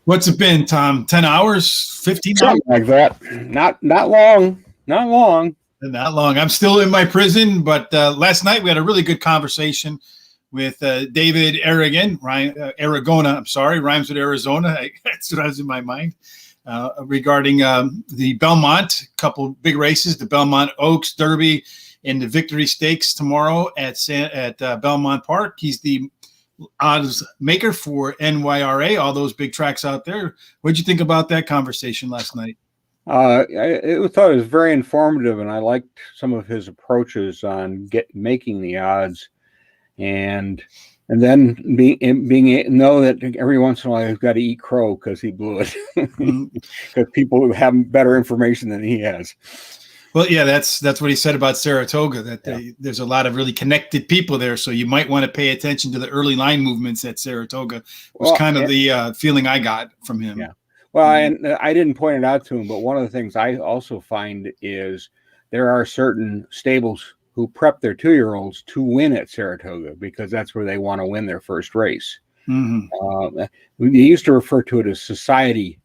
What's it been, Tom? 10 hours? 15 hours? Something like that. Not long. Not long. Not long. I'm still in my prison, but last night we had a really good conversation with David Aragona. I'm sorry, rhymes with Arizona. That's what was in my mind. Regarding the Belmont, couple big races, the Belmont Oaks Derby and the Victory Stakes tomorrow at Belmont Park. He's the odds maker for NYRA, all those big tracks out there. What'd you think about that conversation last night? I thought it was very informative, and I liked some of his approaches on making the odds, and then being know that every once in a while he's got to eat crow because he blew it, because people have better information than he has. Well, yeah, that's what he said about Saratoga, that there's a lot of really connected people there. So you might want to pay attention to the early line movements at Saratoga was kind of the feeling I got from him. Yeah. Well, and I didn't point it out to him, but one of the things I also find is there are certain stables who prep their 2-year-olds to win at Saratoga because that's where they want to win their first race. Mm-hmm. We used to refer to it as society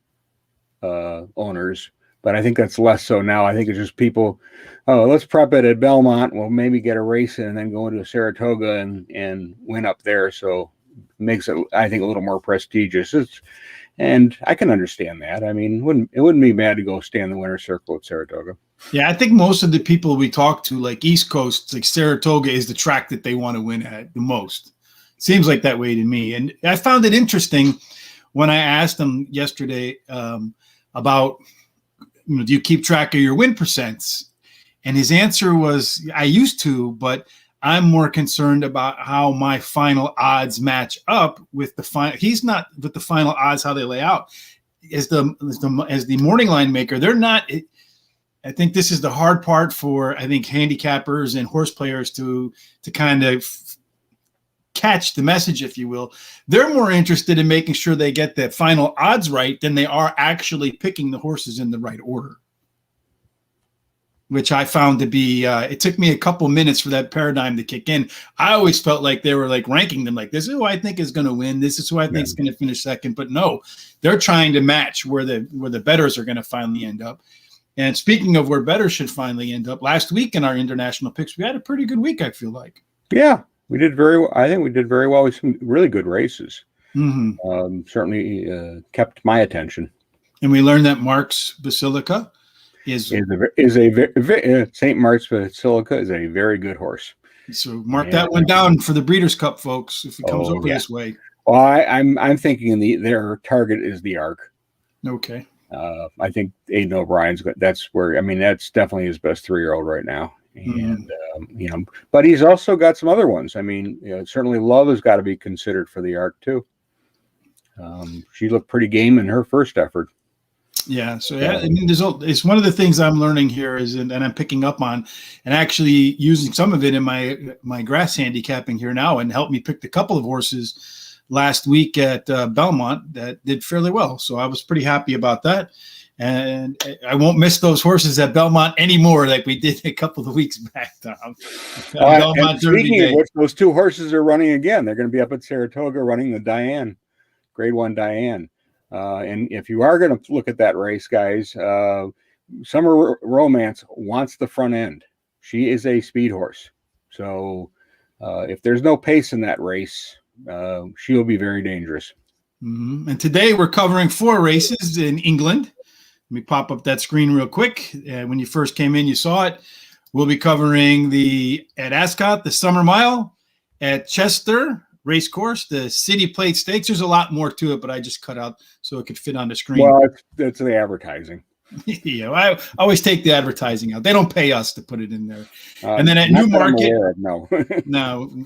owners, but I think that's less so now. I think it's just people, let's prep it at Belmont. We'll maybe get a race in and then go into Saratoga and win up there. So it makes it, I think, a little more prestigious. And I can understand that. I mean, it wouldn't be bad to go stay in the winner's circle at Saratoga. Yeah, I think most of the people we talk to, like East Coast, like Saratoga is the track that they want to win at the most. Seems like that way to me. And I found it interesting when I asked him yesterday about, do you keep track of your win percents? And his answer was, I used to, but I'm more concerned about how my final odds match up with the final. He's not with the final odds, how they lay out. As the morning line maker, they're not. I think this is the hard part for, I think, handicappers and horse players to kind of catch the message, if you will. They're more interested in making sure they get the final odds right than they are actually picking the horses in the right order, which I found to be, it took me a couple minutes for that paradigm to kick in. I always felt like they were like ranking them like, this is who I think is going to win. This is who I think is going to finish second. But no, they're trying to match where the bettors are going to finally end up. And speaking of where bettors should finally end up, last week in our international picks, we had a pretty good week, I feel like. Yeah, we did very well. I think we did very well with some really good races. Mm-hmm. Certainly kept my attention. And we learned that Mark's Basilica is St. Mark's Basilica is a very good horse. So mark that one down for the Breeders' Cup, folks, if it comes over this way. Well, I'm thinking their target is the Arc. Okay. I think Aidan O'Brien's that's definitely his best 3-year-old right now. And but he's also got some other ones. I mean, certainly Love has got to be considered for the Arc too. She looked pretty game in her first effort. Yeah, so I mean, it's one of the things I'm learning here and I'm picking up on, and actually using some of it in my grass handicapping here now, and helped me pick a couple of horses last week at Belmont that did fairly well. So I was pretty happy about that, and I won't miss those horses at Belmont anymore like we did a couple of weeks back, Tom. Belmont speaking of which, those 2 horses are running again. They're going to be up at Saratoga running the Diane, Grade 1 Diane. And if you are going to look at that race, guys, Summer Romance wants the front end. She is a speed horse. So if there's no pace in that race, she'll be very dangerous. Mm-hmm. And today we're covering 4 races in England. Let me pop up that screen real quick. When you first came in, you saw it. We'll be covering at Ascot, the Summer Mile, at Chester Racecourse, the City Plate Stakes. There's a lot more to it, but I just cut out so it could fit on the screen. Well, that's the advertising. Yeah, I always take the advertising out. They don't pay us to put it in there. And then at Newmarket, no, no,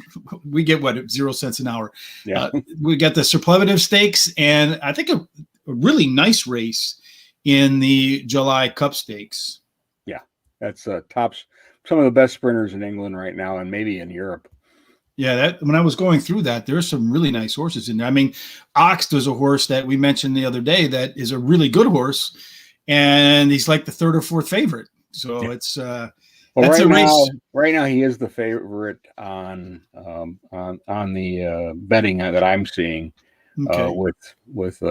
we get 0 cents an hour. Yeah, we got the Superlative Stakes, and I think a really nice race in the July Cup Stakes. Yeah, that's tops some of the best sprinters in England right now, and maybe in Europe. Yeah, when I was going through that, there's some really nice horses in there. I mean, Ox was a horse that we mentioned the other day that is a really good horse, and he's like the 3rd or 4th favorite. So it's right now he is the favorite on the betting that I'm seeing. Okay. with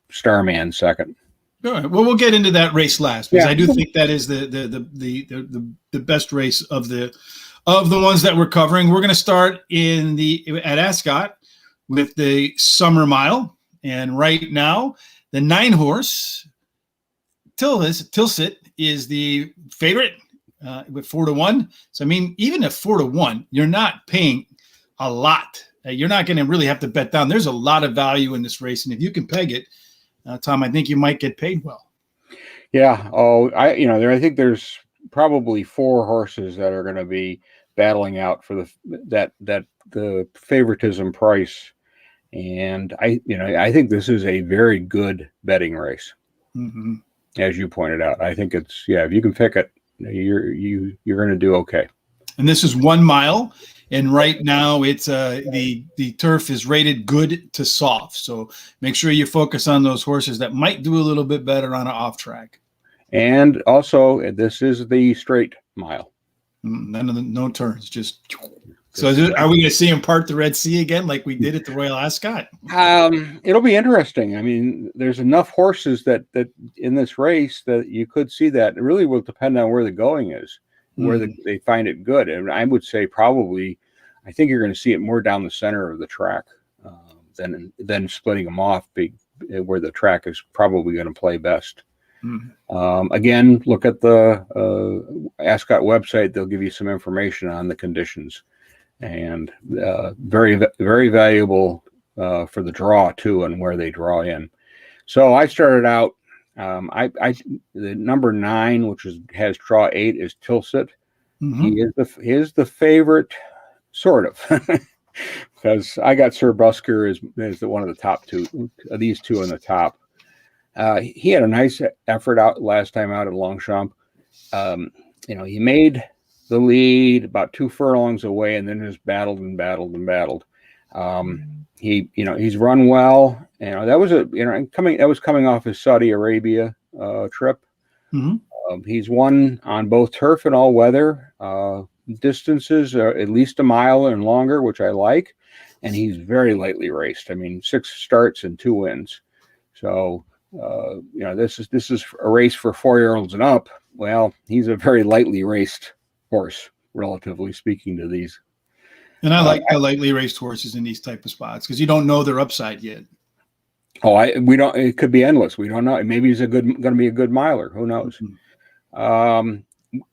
Starman second. All right. Well, we'll get into that race last because Yeah. I do think that is the best race of the ones that we're covering. We're going to start at Ascot with the Summer Mile, and right now the 9-horse Tilsit is the favorite with 4-1. So I mean, even at 4-1, you're not paying a lot. You're not going to really have to bet down. There's a lot of value in this race, and if you can peg it, Tom, I think you might get paid well. Yeah. Oh, I think there's probably 4 horses that are going to be battling out for the favoritism price, and I think this is a very good betting race, as you pointed out. I think it's if you can pick it, you're going to do okay. And this is 1 mile. And right now, it's the turf is rated good to soft. So make sure you focus on those horses that might do a little bit better on an off track. And also, this is the straight mile. No turns, just. So are we going to see him part the Red Sea again, like we did at the Royal Ascot? It'll be interesting. I mean, there's enough horses that in this race that you could see that. It really will depend on where the going is. Where they find it good. And I would say probably, I think you're going to see it more down the center of the track than splitting them off where the track is probably going to play best. Again, look at the Ascot website. They'll give you some information on the conditions, and very, very valuable for the draw too, and where they draw in. So I started out. The number 9, which has draw 8, is Tilsit. He is the favorite, sort of, because I got Sir Busker as one of the top 2. These 2 on the top. He had a nice effort out last time out at Longchamp. He made the lead about 2 furlongs away, and then just battled and battled and battled. He's run well. That was coming off his Saudi Arabia trip. He's won on both turf and all weather distances, at least a mile and longer, which I like. And he's very lightly raced. I mean, 6 starts and 2 wins. So this is a race for 4-year-olds and up. Well, he's a very lightly raced horse, relatively speaking, to these. And I like the lightly raced horses in these type of spots because you don't know their upside yet. We don't. It could be endless. We don't know. Maybe he's going to be a good miler. Who knows?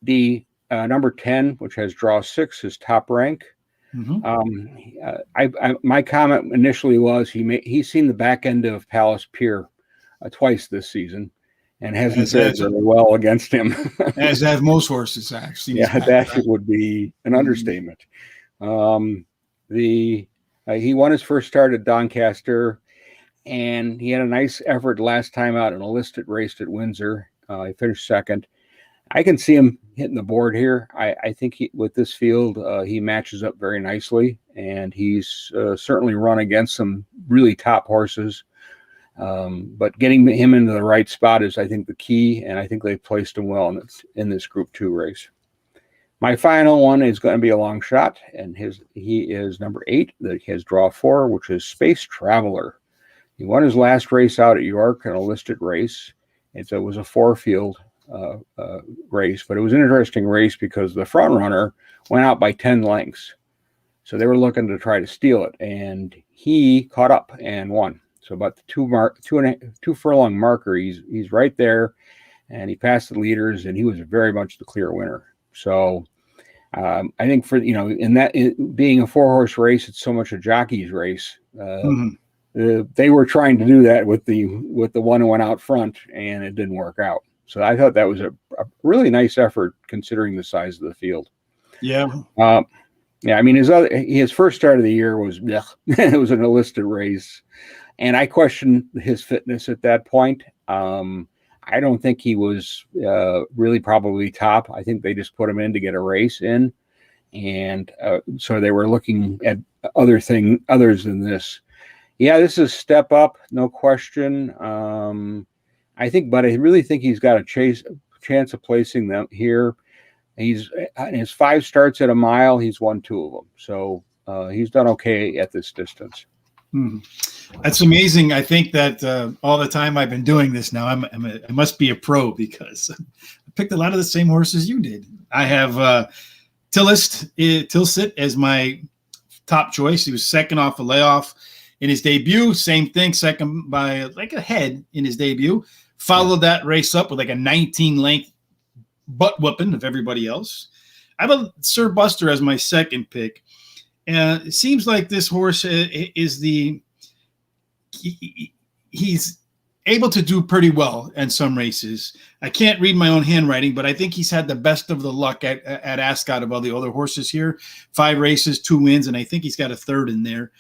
The number 10, which has draw 6, is Top Rank. My comment initially was he's seen the back end of Palace Pier twice this season, and hasn't fared very well against him. As have most horses, actually. Yeah, that would be an understatement. He won his first start at Doncaster, and he had a nice effort last time out in a listed race at Windsor. He finished second. I can see him hitting the board here. I think with this field, he matches up very nicely, and he's certainly run against some really top horses. But getting him into the right spot is, I think, the key, and I think they've placed him well in this Group 2 race. My final one is going to be a long shot, and he is number 8 that has draw 4, which is Space Traveler. He won his last race out at York in a listed race. It was a 4-field race, but it was an interesting race because the front runner went out by 10 lengths. So they were looking to try to steal it, and he caught up and won. So about the 2 furlong marker, he's right there, and he passed the leaders, and he was very much the clear winner. So I think being a 4-horse race, it's so much a jockey's race. They were trying to do that with the one who went out front, and it didn't work out. So I thought that was a really nice effort considering the size of the field. Yeah. I mean, his first start of the year was it was an illicit race, and I questioned his fitness at that point. I don't think he was really probably top. I think they just put him in to get a race in, and so they were looking at others than this. Yeah, this is a step up, no question. But I really think he's got a chance of placing them here. He's in his 5 starts at a mile. He's won 2 of them, so he's done okay at this distance. Hmm. That's amazing. I think that all the time I've been doing this now, I must be a pro because I picked a lot of the same horses you did. I have Tilsit as my top choice. He was second off a layoff in his debut. Same thing, second by like a head in his debut. Followed that race up with like a 19 length butt whooping of everybody else. I have a Sir Buster as my second pick. And it seems like this horse is he's able to do pretty well in some races. I can't read my own handwriting, but I think he's had the best of the luck at Ascot of all the other horses here. 5 races, 2 wins, and I think he's got a third in there.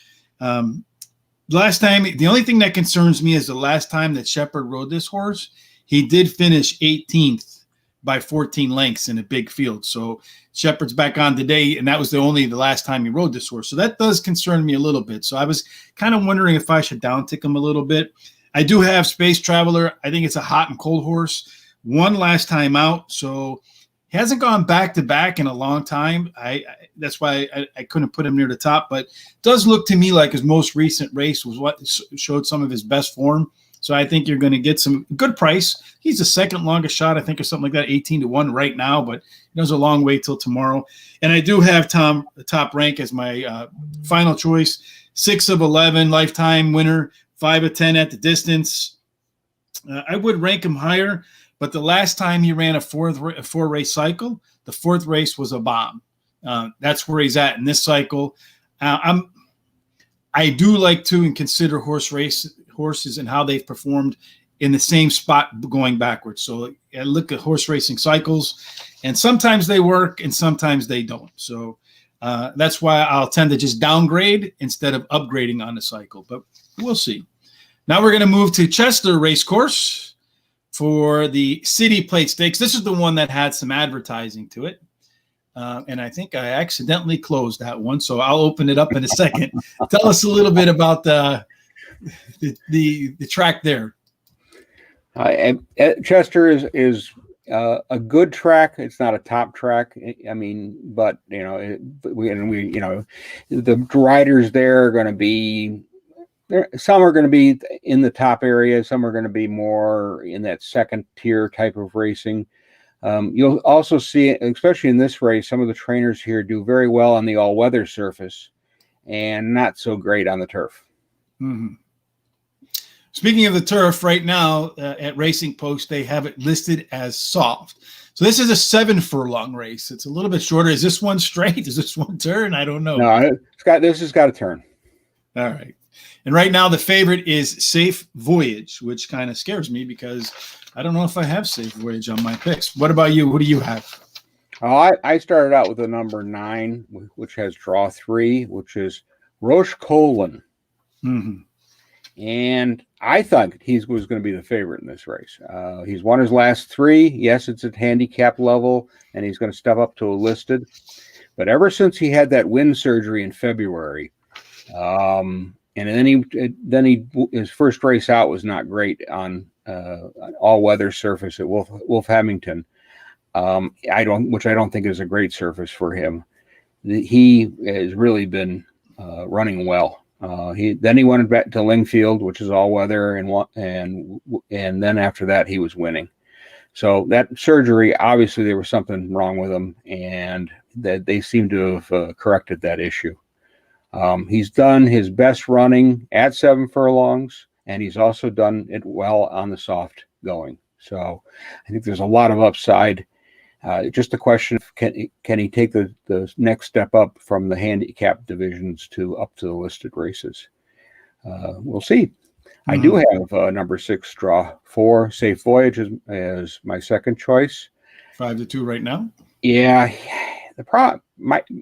Last time, the only thing that concerns me is the last time that Shepherd rode this horse, he did finish 18th by 14 lengths in a big field. So Shepherd's back on today, and that was the last time he rode this horse. So that does concern me a little bit. So I was kind of wondering if I should downtick him a little bit. I do have Space Traveler. I think it's a hot and cold horse. Won last time out, so he hasn't gone back to back in a long time. That's why I couldn't put him near the top, but it does look to me like his most recent race was what showed some of his best form. So I think you're going to get some good price. He's the second longest shot, I think, or something like that, 18-1 right now, but there's a long way till tomorrow. And I do have Top Rank as my final choice. 6 of 11 lifetime winner, 5 of 10 at the distance. I would rank him higher, but the last time he ran a 4-race cycle, the 4th race was a bomb. That's where he's at in this cycle. I do like to and consider horses and how they've performed in the same spot going backwards. So I look at horse racing cycles, and sometimes they work and sometimes they don't. So that's why I'll tend to just downgrade instead of upgrading on the cycle, but we'll see. Now we're going to move to Chester Racecourse for the City Plate Stakes. This is the one that had some advertising to it. And I think I accidentally closed that one, so I'll open it up in a second. Tell us a little bit about the track there. Chester is a good track. It's not a top track. I mean, but the riders there are going to be there. Some are going to be in the top area. Some are going to be more in that second tier type of racing. You'll also see, especially in this race, some of the trainers here do very well on the all-weather surface and not so great on the turf. Mm-hmm. Speaking of the turf, right now at Racing Post, they have it listed as soft. So this is a 7-furlong race. It's a little bit shorter. Is this one straight? Is this one turn? I don't know. No, this has got a turn. All right. And right now the favorite is Safe Voyage, which kind of scares me because I don't know if I have Safe Voyage on my picks. What about you? What do you have? I started out with the number 9, which has draw 3, which is Roche Colon. Mm-hmm. And I thought he was going to be the favorite in this race. He's won his last 3. Yes, it's at handicap level, and he's going to step up to a listed. But ever since he had that wind surgery in February, and then his first race out was not great on an all-weather surface at Wolfhampton. Which I don't think is a great surface for him. He has really been running well. He went back to Lingfield, which is all weather, and then after that he was winning. So that surgery, obviously there was something wrong with him, and that they seem to have corrected that issue. He's done his best running at 7 furlongs, and he's also done it well on the soft going. So I think there's a lot of upside. Just a question of can he take the next step up from the handicap divisions up to the listed races? We'll see. Mm-hmm. I do have number 6 draw 4 Safe Voyage as my second choice. 5-2 right now. Yeah, the problem,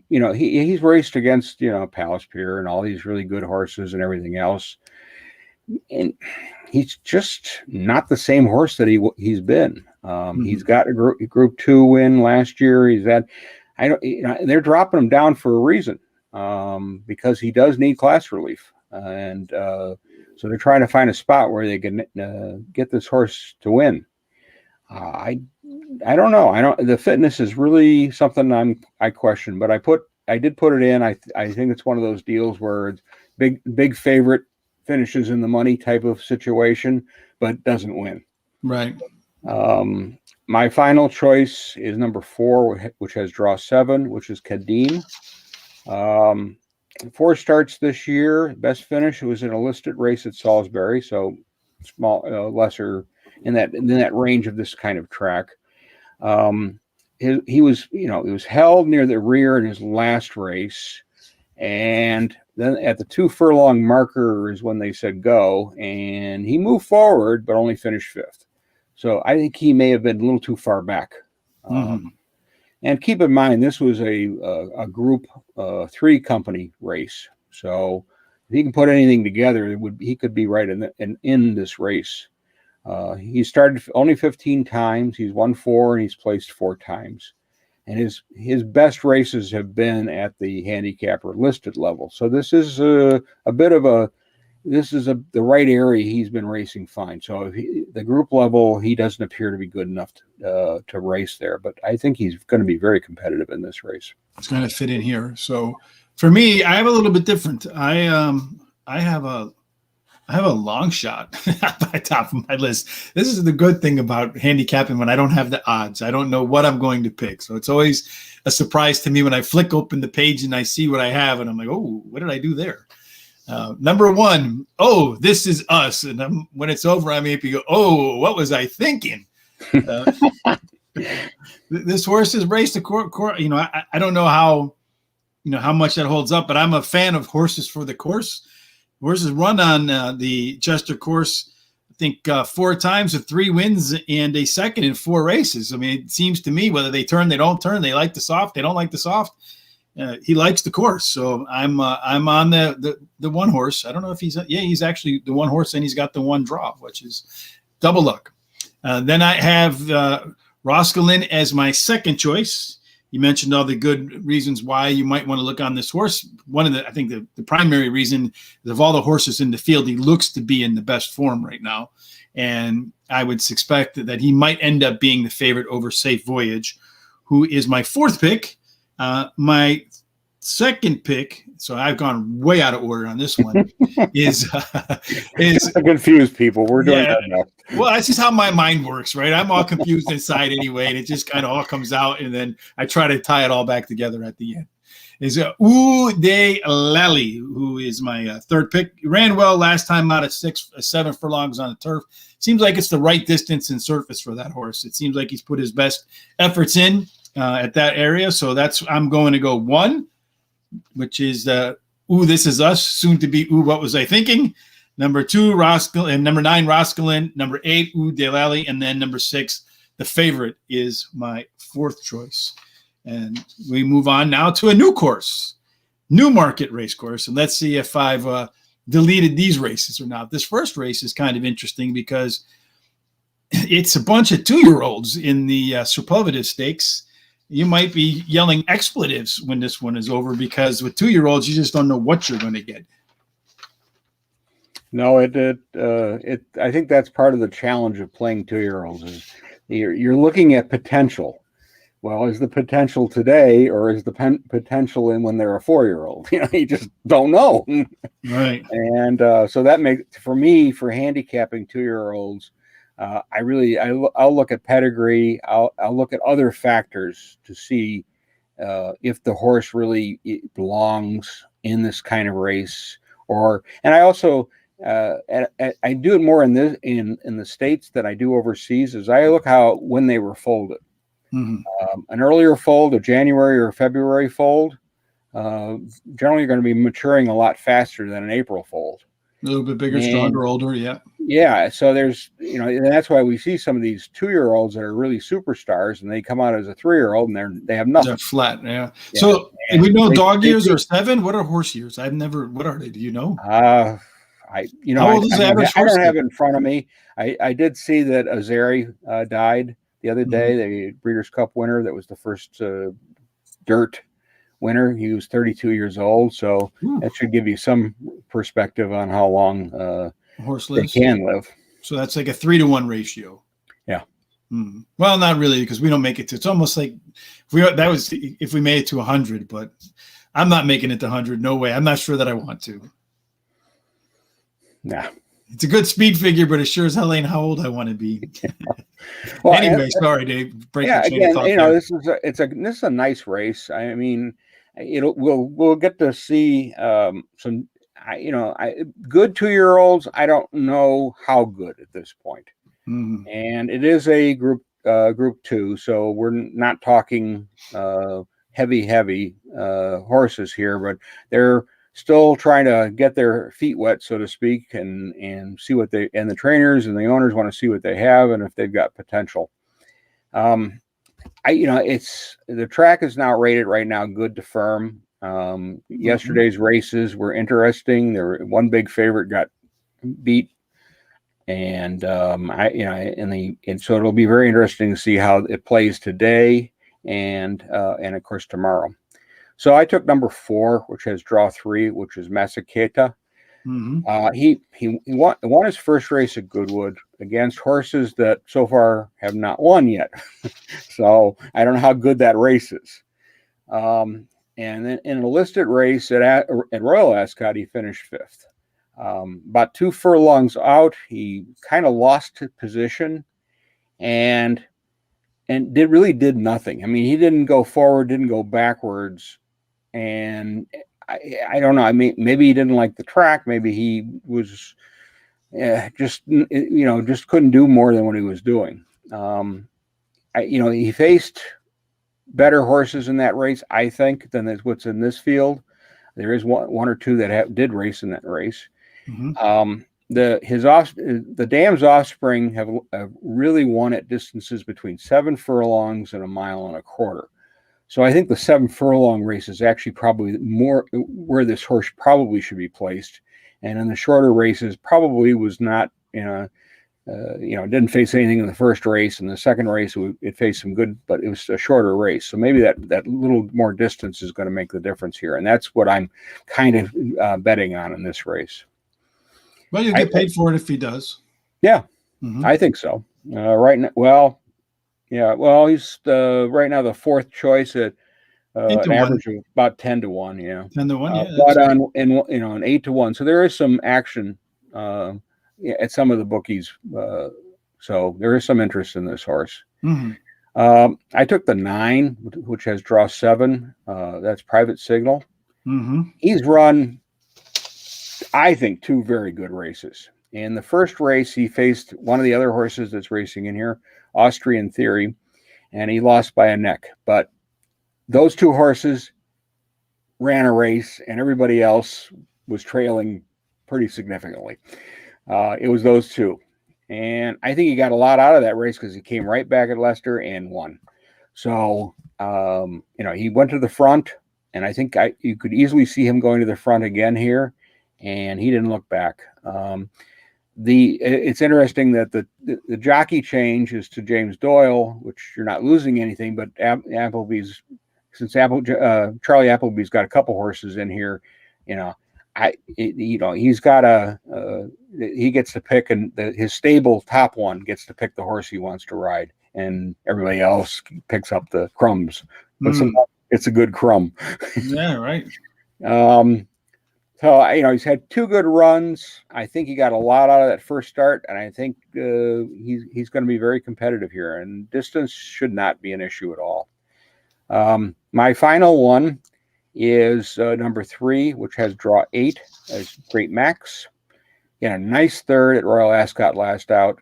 he's raced against Palace Pier and all these really good horses and everything else, and he's just not the same horse that he's been. Mm-hmm. He's got a group 2 win last year. They're dropping him down for a reason, because he does need class relief, and so they're trying to find a spot where they can get this horse to win. I don't know. The fitness is really something I question, but I did put it in. I think it's one of those deals where big favorite, finishes in the money type of situation, but doesn't win. Right. My final choice is number 4, which has draw 7, which is Kadim. 4 starts this year. Best finish was in a listed race at Salisbury, so small, lesser in that range of this kind of track. He was held near the rear in his last race, and then at the 2 furlong marker is when they said go, and he moved forward but only finished 5th. So I think he may have been a little too far back. And keep in mind, this was a Group 3 company race. So if he can put anything together, he could be right in this race. He started only 15 times. He's won 4 and he's placed 4 times. And his best races have been at the handicapper listed level. So this is the right area. He's been racing fine. So the group level, he doesn't appear to be good enough to race there. But I think he's going to be very competitive in this race. It's going to fit in here. So for me, I have a little bit different. I have a long shot by top of my list. This is the good thing about handicapping when I don't have the odds. I don't know what I'm going to pick. So it's always a surprise to me when I flick open the page and I see what I have. And I'm like, oh, what did I do there? Number 1, oh, This Is Us. And when it's over, I may go, oh, what was I thinking? This horse has raced a court. I don't know how much that holds up, but I'm a fan of horses for the course. Horses run on the Chester course, I think 4 times with 3 wins and a second in 4 races. I mean, it seems to me whether they turn, they don't turn, they like the soft, they don't like the soft. He likes the course, so I'm on the one horse. I don't know if he's actually the one horse, and he's got the one draw, which is double luck. Then I have Roscoelin as my second choice. You mentioned all the good reasons why you might want to look on this horse. I think the primary reason is of all the horses in the field, he looks to be in the best form right now. And I would suspect that he might end up being the favorite over Safe Voyage, who is my 4th pick. My second pick, so I've gone way out of order on this one, is confuse people. We're doing that now. Well, that's just how my mind works, right? I'm all confused inside anyway, and it just kind of all comes out, and then I try to tie it all back together at the end. Is Udelali, who is my 3rd pick. He ran well last time out at 7 furlongs on the turf. Seems like it's the right distance and surface for that horse. It seems like he's put his best efforts in at that area. So I'm going to go 1, which is This Is Us, soon to be What Was I Thinking? Number 2, Roscoelin, and number 9, Roscoelin. Number 8, Delali, and then number 6, the favorite is my 4th choice. And we move on now to a new course, Newmarket Racecourse, and let's see if I've deleted these races or not. This first race is kind of interesting because it's a bunch of 2-year-olds in the Superlative Stakes. You might be yelling expletives when this one is over because with 2-year-olds, you just don't know what you're going to get. No, I think that's part of the challenge of playing 2-year-olds is you're looking at potential. Well, is the potential today, or is the potential in when they're a 4-year-old? You just don't know. Right. And so that makes, for me, for handicapping 2-year-olds, I'll look at pedigree. I'll look at other factors to see if the horse really belongs in this kind of race. And I also I do it more in the States than I do overseas. Is I look when they were folded. Mm-hmm. An earlier fold, a January or February fold, generally going to be maturing a lot faster than an April fold. A little bit bigger, stronger, older, yeah. Yeah, so there's, and that's why we see some of these 2-year-olds that are really superstars, and they come out as a 3-year-old, and they have nothing. They're flat, yeah. So we know dog years are 7. What are horse years? What are they? Do you know? How old is the average horse? I don't have it in front of me. I did see that Azeri died the other day, the Breeders' Cup winner. That was the first dirt winner. He was 32 years old, so that should give you some perspective on how long horse lives. They can live. So that's like a 3-to-1 ratio. Yeah. Well, not really, because we don't make it to. It's almost like if we made it to 100, but I'm not making it to 100. No way. I'm not sure that I want to. Yeah. It's a good speed figure, but it sure as hell ain't how old I want to be. Well, Anyway, sorry, Dave. Break your yeah, chain of again, thought there. this is a nice race. I mean, we'll get to see some good 2-year-olds. I don't know how good at this point. Mhm. And it is a group 2, so we're not talking heavy horses here, but they're still trying to get their feet wet, so to speak, and see what the trainers and the owners want to see what they have and if they've got potential. It's the track is now rated right now good to firm. Yesterday's races were interesting. One big favorite got beat. And so it'll be very interesting to see how it plays today and of course tomorrow. So I took number 4, which has draw 3, which is Masaketa. He won his first race at Goodwood against horses that so far have not won yet. So I don't know how good that race is. And then in a listed race at Royal Ascot, he finished 5th. About 2 furlongs out, he kind of lost his position and did nothing. I mean, he didn't go forward, didn't go backwards, and I don't know. I mean, maybe he didn't like the track. Maybe he was just couldn't do more than what he was doing. He faced better horses in that race, I think, than what's in this field. There is one or two that did race in that race. The dam's offspring have really won at distances between 7 furlongs and 1.25 miles. So I think the 7 furlong race is actually probably more where this horse probably should be placed. And in the shorter races, probably was not, didn't face anything in the first race. In the second race, it faced some good, but it was a shorter race. So maybe that little more distance is going to make the difference here. And that's what I'm kind of betting on in this race. Well, you'll get paid for it if he does. Yeah, I think so. Right now, well, yeah. Well, he's right now the 4th choice at an average of about 10 to 1. Yeah, 10 to 1. Yeah, but an 8 to 1. So there is some action at some of the bookies. So there is some interest in this horse. I took the 9, which has draw 7. That's Private Signal. He's run, I think, 2 very good races. In the first race, he faced one of the other horses that's racing in here, Austrian Theory, and he lost by a neck. But those 2 horses ran a race, and everybody else was trailing pretty significantly. It was those 2. And I think he got a lot out of that race because he came right back at Leicester and won. So, he went to the front, and I think you could easily see him going to the front again here, and he didn't look back. It's interesting that the jockey change is to James Doyle, which you're not losing anything, but Appleby's, since Charlie Appleby's got a couple horses in here, he's got he gets to pick, and his stable top one gets to pick the horse he wants to ride, and everybody else picks up the crumbs. But sometimes it's a good crumb. Yeah, right. So, he's had 2 good runs. I think he got a lot out of that first start, and I think he's going to be very competitive here, and distance should not be an issue at all. My final one is number 3, which has draw 8 as Great Max. A nice 3rd at Royal Ascot last out.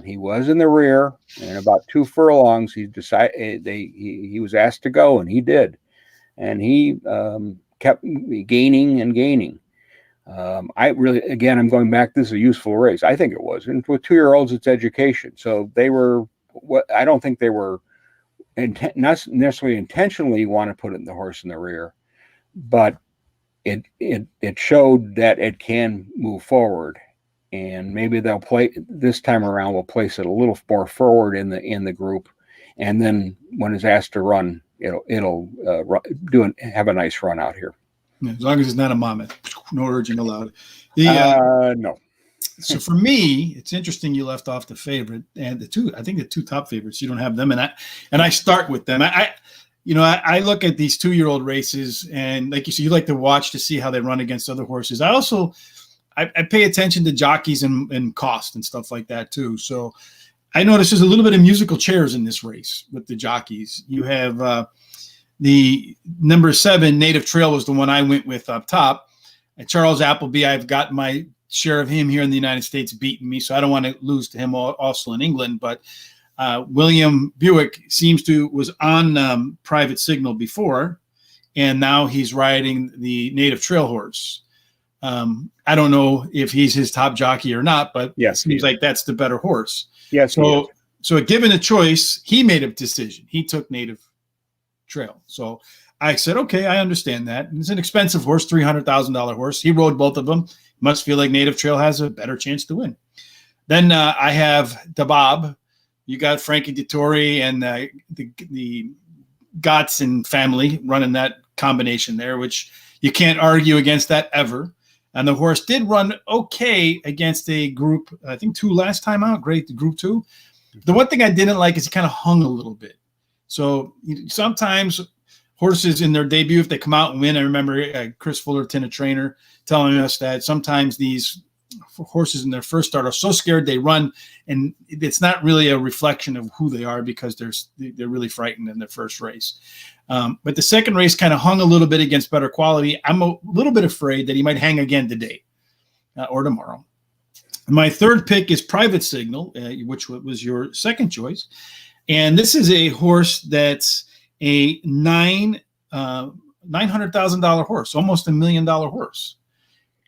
He was in the rear, and about 2 furlongs, he decided he was asked to go, and he did, and he kept gaining and gaining. I'm going back. This is a useful race. I think it was, and with 2-year-olds, it's education. So they were. I don't think they were not necessarily intentionally want to put the horse in the rear, but it showed that it can move forward, and maybe they'll play this time around. We'll place it a little more forward in the group, and then when it's asked to run, it'll have a nice run out here. Yeah, as long as it's not a Monmouth, no urging allowed. No. So for me, it's interesting you left off the favorite and the 2. I think the 2 top favorites. You don't have them, and I start with them. I look at these 2-year-old races, and like you said, you like to watch to see how they run against other horses. I pay attention to jockeys and cost and stuff like that too. So I noticed there's a little bit of musical chairs in this race with the jockeys. You have the number 7 Native Trail was the one I went with up top. And Charles Appleby, I've got my share of him here in the United States beating me, so I don't want to lose to him also in England. But William Buick was on Private Signal before, and now he's riding the Native Trail horse. I don't know if he's his top jockey or not, but yes, it seems like that's the better horse. Yes. So given a choice, he made a decision. He took Native Trail. So I said, okay, I understand that. It's an expensive horse, $300,000 horse. He rode both of them. Must feel like Native Trail has a better chance to win. Then I have the Bob. You got Frankie Dettori and the Gotson family running that combination there, which you can't argue against that ever. And the horse did run okay against a group, I think 2 last time out, great group 2. The one thing I didn't like is he kind of hung a little bit. So sometimes horses in their debut, if they come out and win, I remember Chris Fullerton, a trainer, telling us that sometimes these horses in their first start are so scared they run, and it's not really a reflection of who they are because they're really frightened in their first race. But the second race kind of hung a little bit against better quality. I'm a little bit afraid that he might hang again today or tomorrow. My third pick is Private Signal, which was your second choice. And this is a horse that's a $900,000 horse, almost $1 million horse.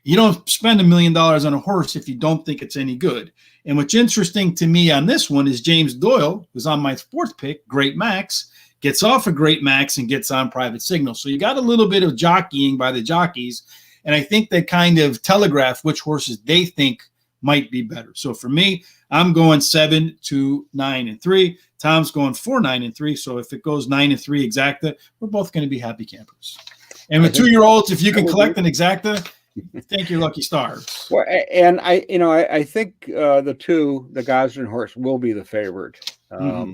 You don't spend $1 million on a horse if you don't think it's any good. And what's interesting to me on this one is James Doyle, who's on my fourth pick, Great Max, gets off a Great Max and gets on Private Signal. So you got a little bit of jockeying by the jockeys. And I think they kind of telegraph which horses they think might be better. So for me, I'm going 7, 2, 9, and 3. Tom's going 4, 9, and 3. So if it goes 9 and 3 exacta, we're both going to be happy campers. And with 2-year-olds, if you can collect an exacta, thank your lucky stars. Well, and I think the Gosden horse will be the favorite. I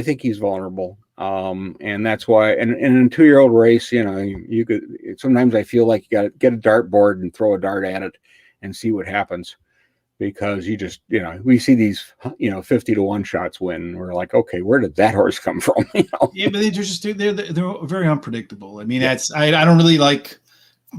think he's vulnerable. And that's why, and in a 2-year-old race, you could, sometimes I feel like you got to get a dartboard and throw a dart at it and see what happens, because you just, we see these, 50 to 1 shots win. And we're like, okay, where did that horse come from? Yeah, but they're very unpredictable. I mean, I don't really like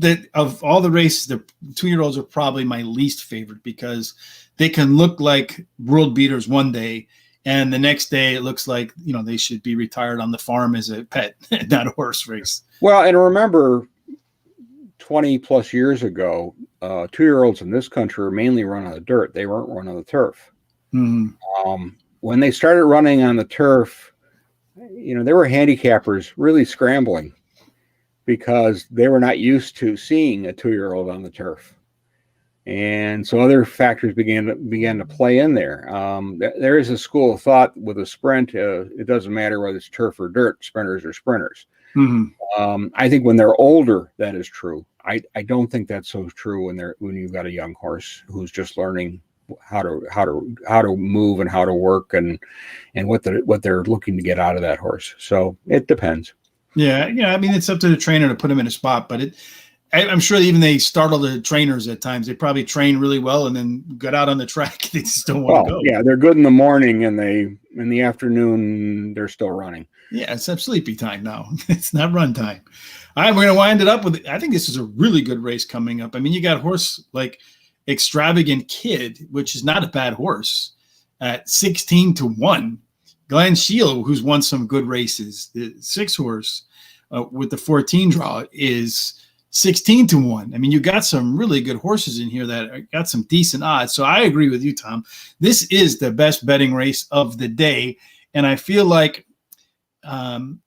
that. Of all the races, the 2-year-olds are probably my least favorite because they can look like world beaters one day, and the next day it looks like, they should be retired on the farm as a pet, not a horse race. Well, and remember 20 plus years ago, 2-year-olds in this country were mainly run on the dirt. They weren't run on the turf. Mm-hmm. When they started running on the turf, there were handicappers really scrambling because they were not used to seeing a 2-year-old on the turf. And so other factors began to play in there. There is a school of thought with a sprint. It doesn't matter whether it's turf or dirt, sprinters are sprinters. Mm-hmm. I think when they're older, that is true. I don't think that's so true when you've got a young horse who's just learning how to move and how to work and what they're looking to get out of that horse. So it depends. Yeah. I mean, it's up to the trainer to put him in a spot, but I'm sure even they startle the trainers at times. They probably train really well and then get out on the track. They just don't want to go. Yeah, they're good in the morning, and in the afternoon they're still running. Yeah, it's sleepy time now. It's not run time. All right, we're going to wind it up with, I think this is a really good race coming up. I mean, you got a horse like Extravagant Kid, which is not a bad horse, at 16 to 1. Glenn Shield, who's won some good races, the 6 horse with the 14 draw, is 16 to 1. I mean, you got some really good horses in here that got some decent odds. So I agree with you, Tom. This is the best betting race of the day. And I feel like the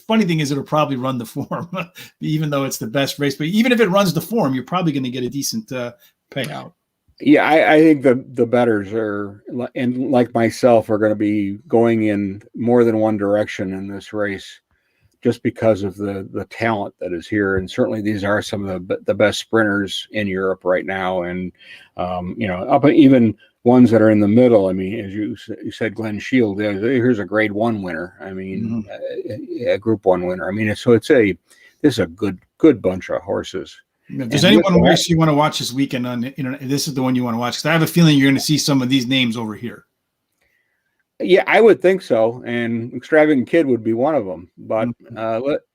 funny thing is it'll probably run the form, even though it's the best race. But even if it runs the form, you're probably going to get a decent payout. Yeah, I think the bettors are, and like myself, are going to be going in more than one direction in this race, just because of the talent that is here. And certainly these are some of the best sprinters in Europe right now. And, up even ones that are in the middle. I mean, as you said, Glenn Shield, here's a grade 1 winner. I mean, a group 1 winner. I mean, this is a good bunch of horses. If there's any one race you want to watch this weekend on the internet, this is the one you want to watch, because I have a feeling you're going to see some of these names over here. Yeah, I would think so, and Extravagant Kid would be one of them. But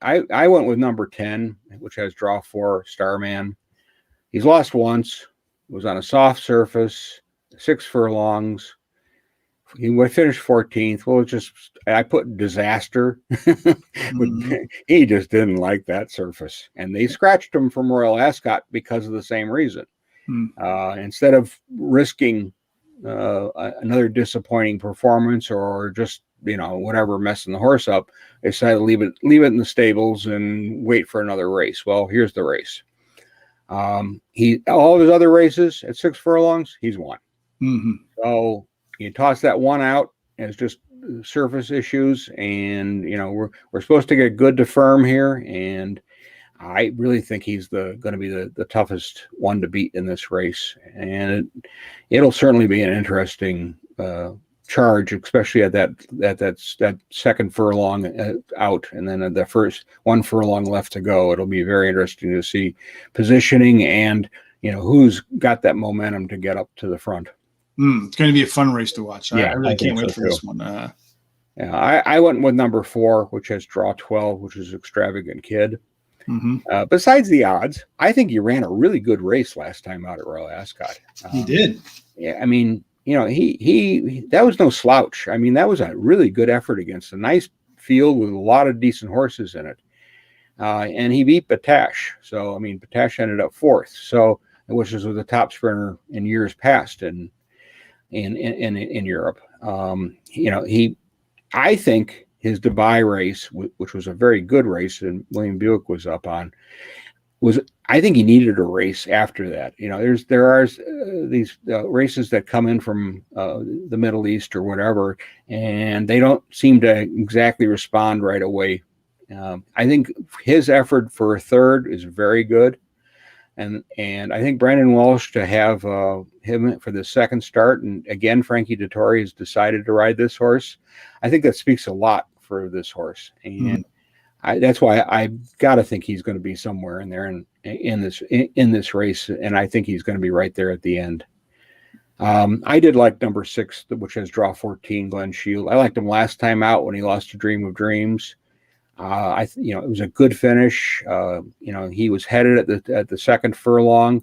I went with number 10, which has draw 4, Starman. He's lost once. Was on a soft surface, 6 furlongs. He finished 14th. Well, I put disaster. He just didn't like that surface, and they scratched him from Royal Ascot because of the same reason. Instead of risking another disappointing performance or just whatever, messing the horse up, they decided to leave it in the stables and wait for another race. Well, here's the race. All of his other races at 6 furlongs, he's won. So you toss that one out as just surface issues, and we're supposed to get good to firm here, and I really think he's going to be the toughest one to beat in this race, and it'll certainly be an interesting charge, especially at that second furlong out, and then at the first 1 furlong left to go. It'll be very interesting to see positioning and who's got that momentum to get up to the front. It's going to be a fun race to watch. Yeah, I really can't wait for this one. I went with number 4, which has draw 12, which is Extravagant Kid. Besides the odds, I think he ran a really good race last time out at Royal Ascot. He did. Yeah, I mean, he that was no slouch. I mean, that was a really good effort against a nice field with a lot of decent horses in it. And he beat Batash. So, I mean, Batash ended up 4th. So, which was the top sprinter in years past in Europe. I think his Dubai race, which was a very good race, and William Buick was up on, I think he needed a race after that. There are these races that come in from the Middle East or whatever, and they don't seem to exactly respond right away. I think his effort for a 3rd is very good. And I think Brandon Walsh to have him for the 2nd start, and again Frankie Dettori has decided to ride this horse. I think that speaks a lot for this horse, and that's why I got to think he's going to be somewhere in there in this race, and I think he's going to be right there at the end. I did like number 6, which has draw 14, Glen Shield. I liked him last time out when he lost to Dream of Dreams. It was a good finish. He was headed at the 2nd furlong,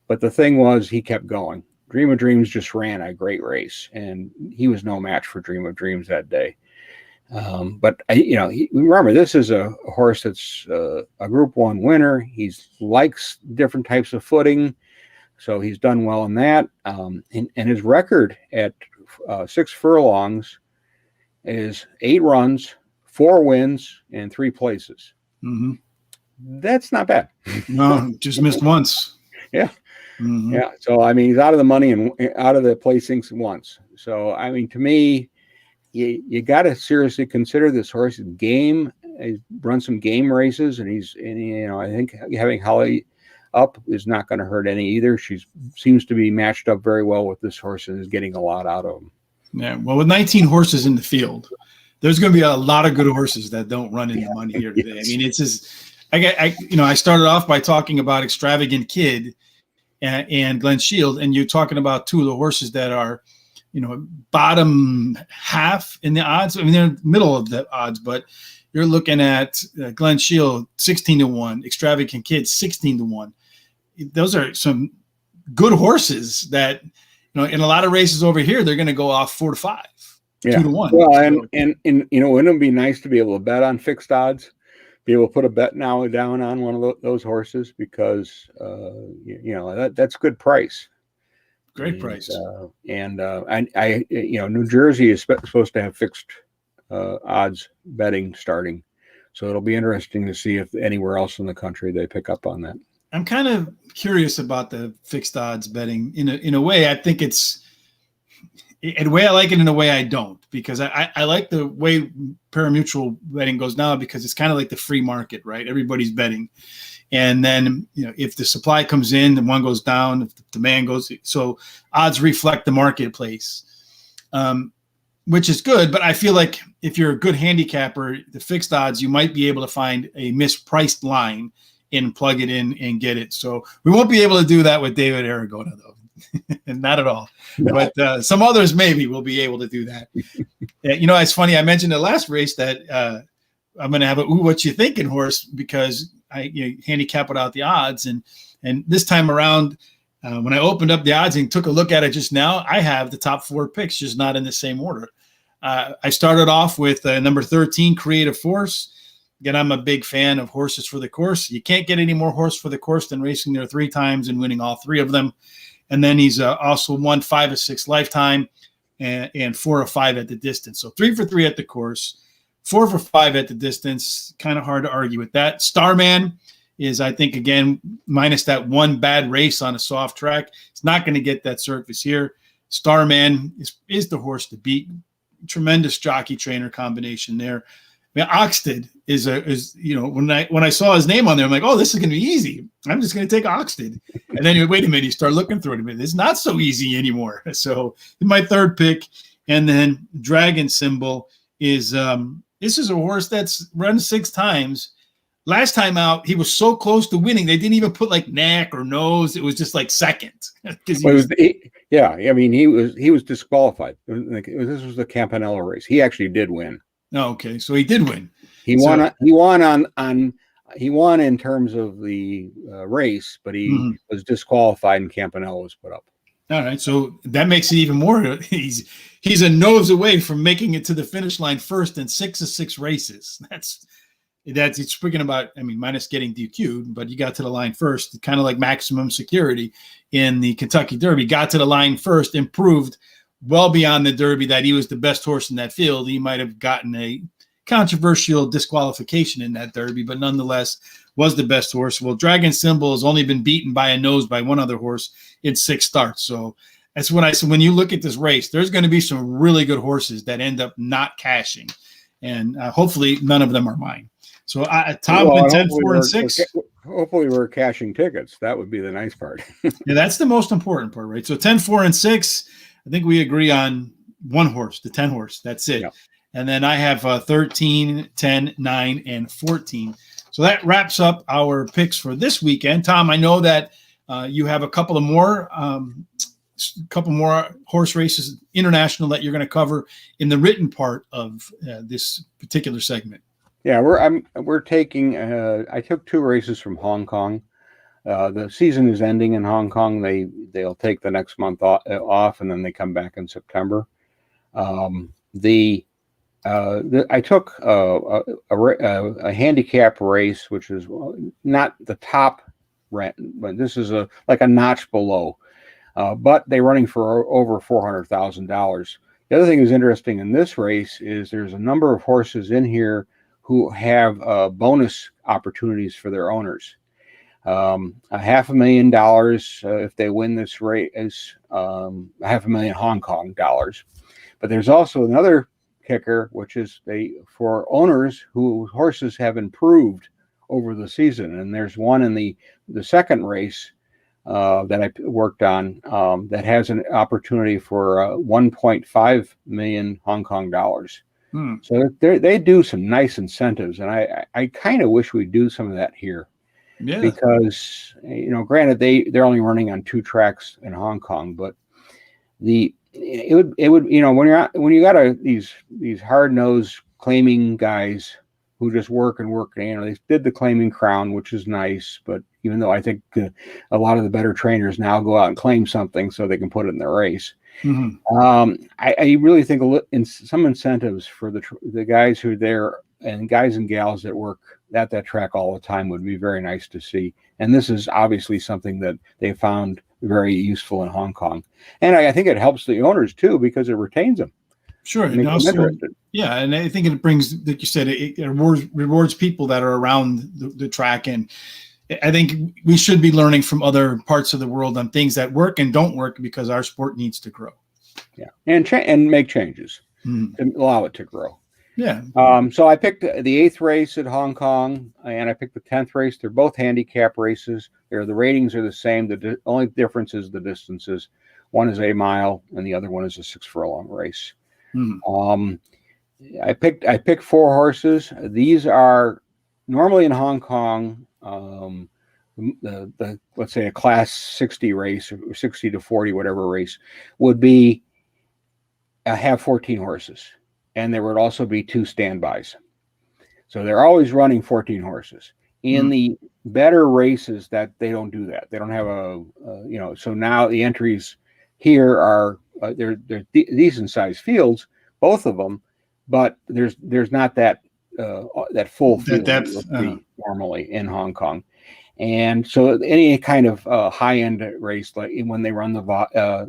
but the thing was he kept going. Dream of Dreams just ran a great race, and he was no match for Dream of Dreams that day. But remember, this is a horse that's a Group 1 winner. He likes different types of footing, so he's done well in that. And his record at 6 furlongs is 8 runs, 4 wins, and 3 places. That's not bad. No, just missed once. Yeah. Yeah. So, I mean, he's out of the money and out of the placings once. So, I mean, to me, you got to seriously consider this horse game. He's run some game races, and I think having Holly up is not going to hurt any either. She seems to be matched up very well with this horse and is getting a lot out of him. Yeah. Well, with 19 horses in the field, there's going to be a lot of good horses that don't run into money here today. Yes. I mean, it's just, I started off by talking about Extravagant Kid and Glen Shield, and you're talking about 2 of the horses that are, bottom half in the odds. I mean, they're middle of the odds, but you're looking at Glen Shield 16-1, Extravagant Kid 16-1. Those are some good horses that, in a lot of races over here, they're going to go off 4-5. Yeah. 2-1. Well, and wouldn't it be nice to be able to bet on fixed odds? Be able to put a bet now down on one of those horses, because that's good price. Great price. New Jersey is supposed to have fixed odds betting starting, so it'll be interesting to see if anywhere else in the country they pick up on that. I'm kind of curious about the fixed odds betting. In a way, I think it's. In a way, I like it. In a way, I don't, because I like the way parimutuel betting goes now, because it's kind of like the free market, right? Everybody's betting. And then, if the supply comes in, then one goes down. If the demand goes, so odds reflect the marketplace, which is good. But I feel like if you're a good handicapper, the fixed odds, you might be able to find a mispriced line and plug it in and get it. So we won't be able to do that with David Aragona, though. Not at all. No. But some others maybe will be able to do that. It's funny. I mentioned the last race that I'm going to have a what you thinking horse, because I handicap without the odds. And this time around, when I opened up the odds and took a look at it just now, I have the top 4 picks, just not in the same order. I started off with number 13, Creative Force. Again, I'm a big fan of horses for the course. You can't get any more horse for the course than racing there 3 times and winning all 3 of them. And then he's also won 5 of 6 lifetime and 4 of 5 at the distance. So 3 for 3 at the course, 4 for 5 at the distance. Kind of hard to argue with that. Starman is, I think, again, minus that one bad race on a soft track, it's not going to get that surface here. Starman is the horse to beat. Tremendous jockey trainer combination there. I mean, Oxted is when I saw his name on there, I'm like, oh, this is going to be easy. I'm just going to take Oxted. And then wait a minute, you start looking through it. It's not so easy anymore. So my 3rd pick, and then Dragon Symbol is this is a horse that's run 6 times. Last time out, he was so close to winning, they didn't even put like neck or nose. It was just like second. He was disqualified. This was the Campanella race. He actually did win. Oh, okay, so he did win. He won. He won in terms of the race, but he was disqualified, and Campanella was put up. All right, so that makes it even more. He's a nose away from making it to the finish line first in 6 of 6 races. That's it's speaking about. I mean, minus getting DQ'd, but you got to the line first, kind of like Maximum Security in the Kentucky Derby. Got to the line first, improved well beyond the Derby that he was the best horse in that field. He might have gotten a controversial disqualification in that Derby, but nonetheless was the best horse. Well, Dragon Symbol has only been beaten by a nose by one other horse in 6 starts. So that's what I said. When you look at this race, there's going to be some really good horses that end up not cashing, and hopefully none of them are mine. So Tom went 10, 4, and 6. Hopefully we're cashing tickets. That would be the nice part. Yeah, that's the most important part, right? So 10, 4, and 6. I think we agree on one horse, the 10 horse. That's it. Yep. And then I have 13, 10, 9, and 14. So that wraps up our picks for this weekend. Tom, I know that you have a couple more horse races, international, that you're going to cover in the written part of this particular segment. Yeah, we're taking. I took 2 races from Hong Kong. The season is ending in Hong Kong. They'll take the next month off, and then they come back in September. I took a handicap race, which is not the top rent, but this is like a notch below. But they're running for over $400,000. The other thing that's interesting in this race is there's a number of horses in here who have bonus opportunities for their owners. $500,000 if they win this race, $500,000 Hong Kong dollars. But there's also another kicker, which is for owners whose horses have improved over the season. And there's one in the second race that I worked on that has an opportunity for 1.5 million Hong Kong dollars. So they do some nice incentives, and I kind of wish we'd do some of that here. Yeah. Because granted they're only running on 2 tracks in Hong Kong, but it would when you got these hard-nosed claiming guys who just work and work, they did the Claiming Crown, which is nice, but even though I think a lot of the better trainers now go out and claim something so they can put it in their race. I really think in some incentives for the guys who are there and guys and gals that work at that track all the time would be very nice to see. And this is obviously something that they found very useful in Hong Kong. And I think it helps the owners too, because it retains them. Sure. And also, yeah, and I think it brings, like you said, it rewards people that are around the track. And I think we should be learning from other parts of the world on things that work and don't work, because our sport needs to grow. Yeah, and make changes to allow it to grow. Yeah. So I picked the 8th race at Hong Kong, and I picked the 10th race. They're both handicap races. The ratings are the same. The only difference is the distances. One is a mile, and the other one is a 6 furlong race. I picked 4 horses. These are normally in Hong Kong, the let's say a class 60 race or 60 to 40, whatever race would be have 14 horses. And there would also be 2 standbys. So they're always running 14 horses. In the better races that they don't do that. They don't have so now the entries here are they're decent sized fields, both of them, but there's not that full field that you'll see normally in Hong Kong. And so any kind of high end race, like when they run the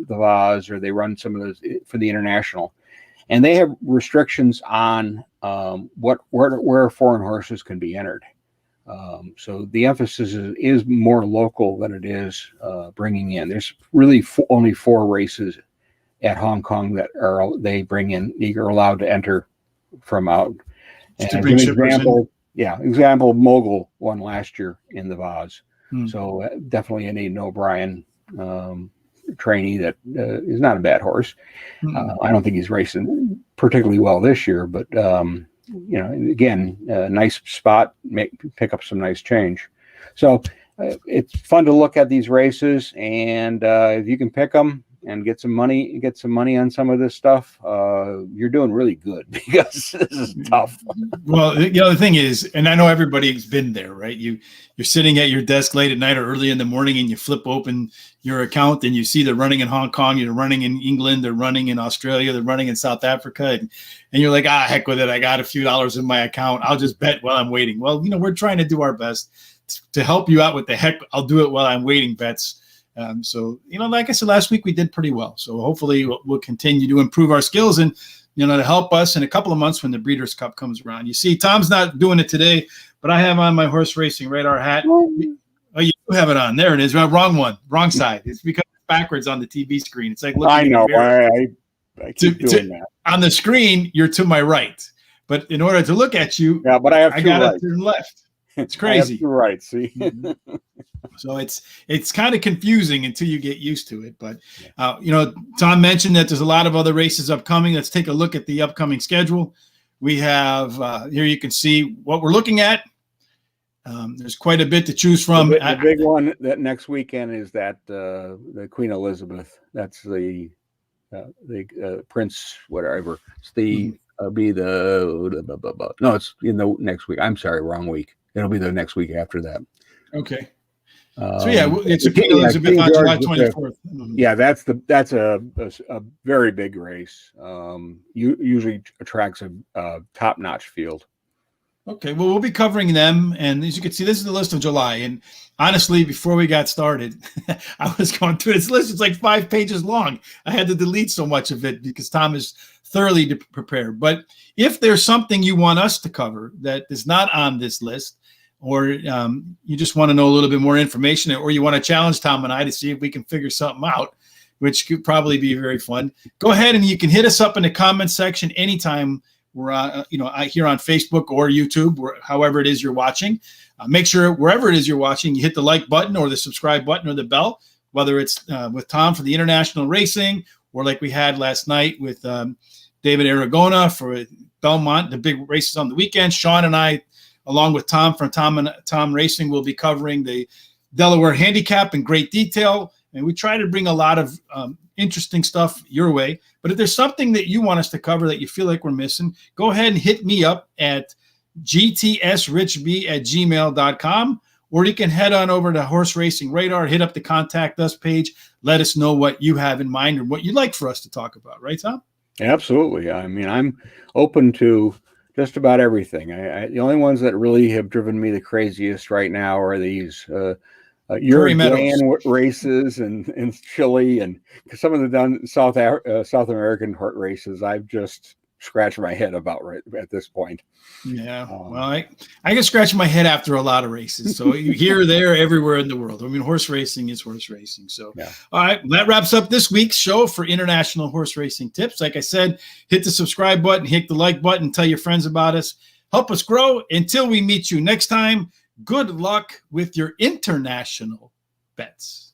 Vase or they run some of those for the international, and they have restrictions on where foreign horses can be entered. So the emphasis is more local than it is bringing in. There's really only 4 races at Hong Kong that they bring in. You're allowed to enter from out. And as an example, Mogul won last year in the Vase. So definitely an Aidan O'Brien trainee that is not a bad horse. I don't think he's racing particularly well this year, but again, nice spot, pick up some nice change. So it's fun to look at these races, and if you can pick them and get some money on some of this stuff, you're doing really good, because this is tough. Well, the thing is, and I know everybody's been there, right? You're sitting at your desk late at night or early in the morning, and you flip open your account and you see they're running in Hong Kong, you're running in England, they're running in Australia, they're running in South Africa, and you're like, heck with it, I got a few dollars in my account, I'll just bet while I'm waiting. Well, we're trying to do our best to help you out with the heck I'll do it while I'm waiting bets. So, like I said, last week we did pretty well. So hopefully we'll continue to improve our skills and, to help us in a couple of months when the Breeders' Cup comes around. You see, Tom's not doing it today, but I have on my horse racing radar hat. Oh, you do have it on. There it is. Wrong one. Wrong side. It's because it's backwards on the TV screen. It's like looking I know. I keep doing that. On the screen, you're to my right. But in order to look at you, but I got to turn left. It's crazy. Right. See. So it's kind of confusing until you get used to it. But, Tom mentioned that there's a lot of other races upcoming. Let's take a look at the upcoming schedule. We have here you can see what we're looking at. There's quite a bit to choose from. The big one that next weekend is that the Queen Elizabeth. That's the Prince, whatever. It's it's in the next week. I'm sorry, wrong week. It'll be the next week after that. Okay. So it's a Queen Elizabeth on July 24th. Yeah, that's a very big race. Usually attracts a top-notch field. Okay, well, we'll be covering them, and as you can see, this is the list of July. And honestly, before we got started, I was going through this list. It's like 5 pages long. I had to delete so much of it because Tom is thoroughly prepared. But if there's something you want us to cover that is not on this list, or you just want to know a little bit more information, or you want to challenge Tom and I to see if we can figure something out, which could probably be very fun, go ahead and you can hit us up in the comment section anytime. We're here on Facebook or YouTube, or however it is you're watching. Make sure wherever it is you're watching, you hit the like button or the subscribe button or the bell, whether it's with Tom for the international racing, or like we had last night with David Aragona for Belmont, the big races on the weekend. Sean and I, along with Tom from Tom Racing, will be covering the Delaware Handicap in great detail. And we try to bring a lot of interesting stuff your way. But if there's something that you want us to cover that you feel like we're missing, go ahead and hit me up at gtsrichb@gmail.com, or you can head on over to Horse Racing Radar, hit up the Contact Us page. Let us know what you have in mind or what you'd like for us to talk about. Right, Tom? Absolutely. I mean, I'm open to just about everything. The only ones that really have driven me the craziest right now are these Uruguayan races in Chile, and some of the South American races I've just scratched my head about right at this point. Yeah, well, I get scratching my head after a lot of races. So here, there, everywhere in the world. I mean, horse racing is horse racing. So, yeah. All right, that wraps up this week's show for International Horse Racing Tips. Like I said, hit the subscribe button, hit the like button, tell your friends about us. Help us grow. Until we meet you next time, good luck with your international bets.